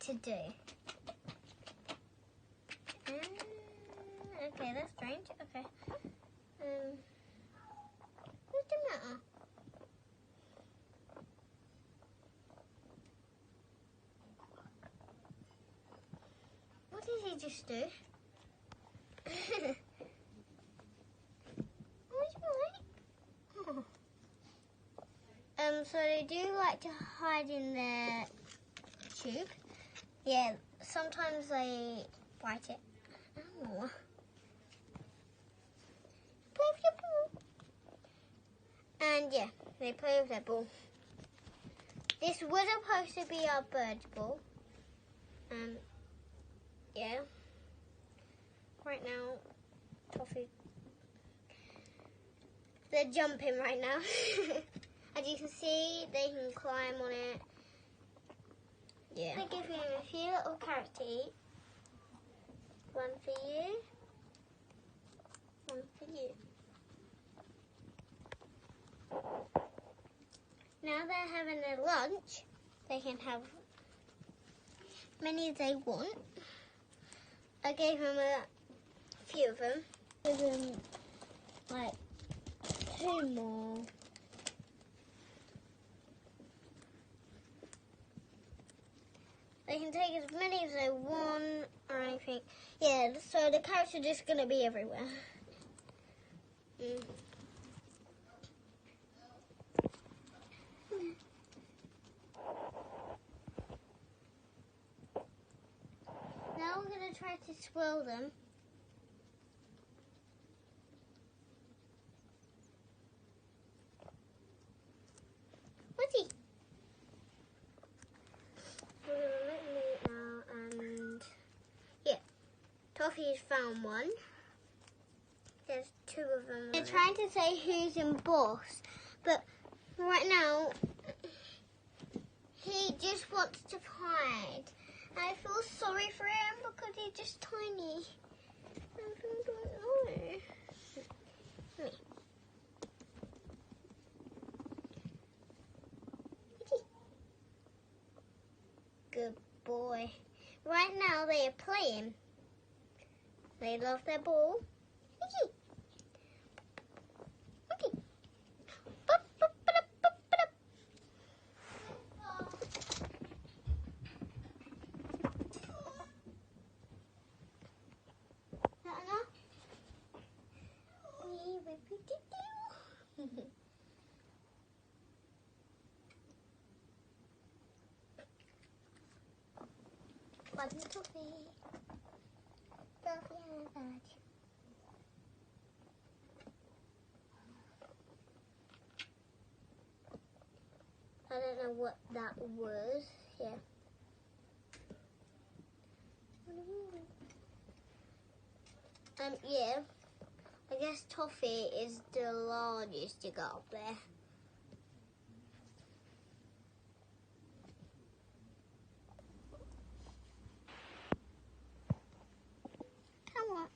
to do. Okay, that's strange. Okay. What's the matter? What did he just do? So they do like to hide in their tube. Yeah, sometimes they bite it. Oh. Play with your ball. And yeah, they play with their ball. This was supposed to be our bird's ball. Yeah. Right now, Toffee. They're jumping right now. As you can see, they can climb on it. Yeah. I give him a few little carrots to eat. One for you. One for you. Now they're having their lunch. They can have many as they want. I gave him a few of them. Give him like 2 more. They can take as many as they want or anything. Yeah, so the carrots are just going to be everywhere. Now we're going to try to swirl them. What's he? We're going to let him eat now, and yeah, Toffee's found one. There's 2 of them. They're trying to say who's in boss, but right now he just wants to hide. I feel sorry for him because he's just tiny. I don't know. Good boy. Right now they are playing. They love their ball. Toffee. Toffee&Fudge. I don't know what that was. Yeah. Yeah. I guess Toffee is the largest you got up there. Come on.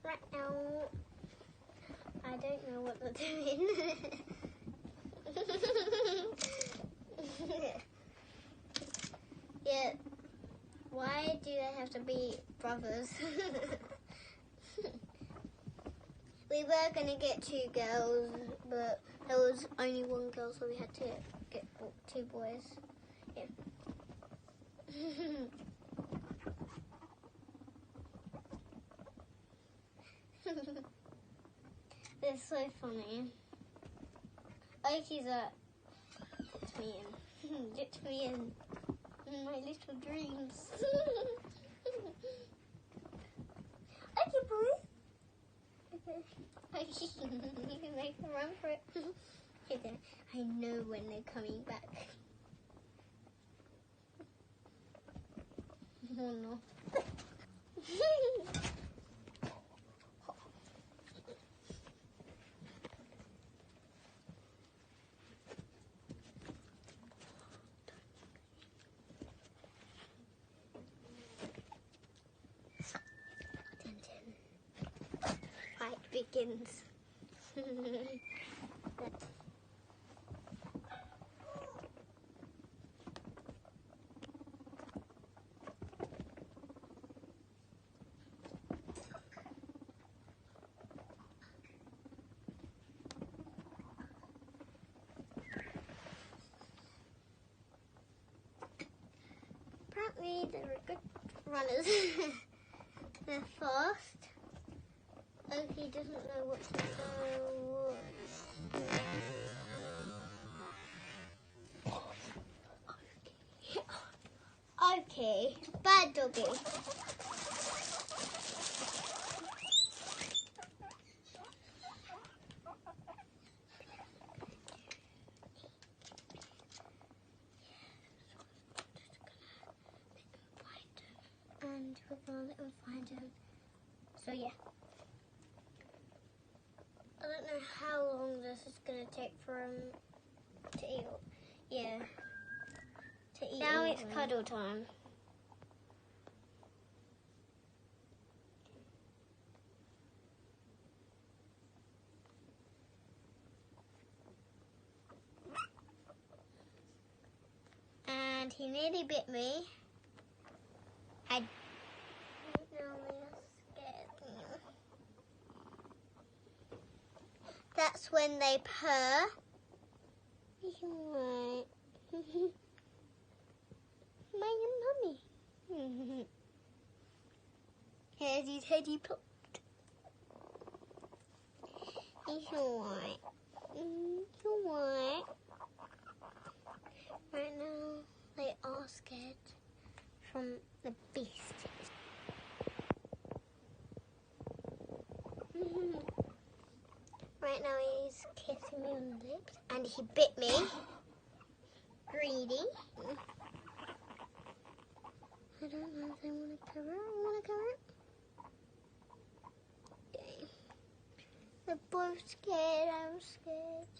Right now, I don't know what they're doing. Yeah, why do they have to be brothers? We were going to get 2 girls, but there was only 1 girl, so we had to get two boys. Yeah. It's so funny. Oki's it's me in. It's me in my little dreams. Okay, boy. Okay. You can make a run for it. Okay, then. I know when they're coming back. Oh no. Fight begins. Apparently they're good runners. They're fast. Oki doesn't know what to do. Okay, bad doggy. And we're gonna let him find him. So yeah. I don't know how long this is gonna take for him to eat. Yeah. To eat. Now it's cuddle time. And he nearly bit me. I don't know, I'm scared. That's when they purr. Right. My mummy. Here's his heady popped. He's alright. He's alright. Right now, they are scared from the beast. Right now he's kissing me on the lips and he bit me. Greedy. I don't know if they want to cover it. Want to cover it? Okay. They're both scared. I'm scared.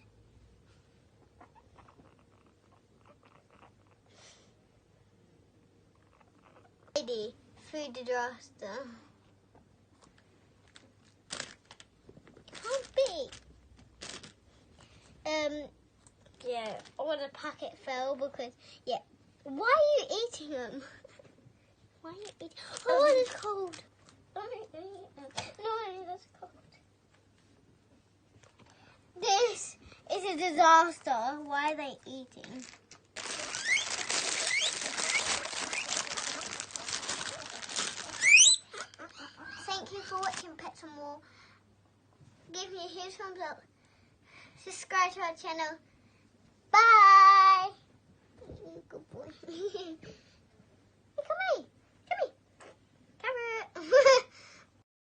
Lady, food disaster. Can't be. Yeah, all the packet fell because, yeah. Why are you eating them? Why are you eating? Oh, it's cold. No, that's cold. This is a disaster. Why are they eating? Thank you for watching Pets and More. Give me a huge thumbs up. Subscribe to our channel.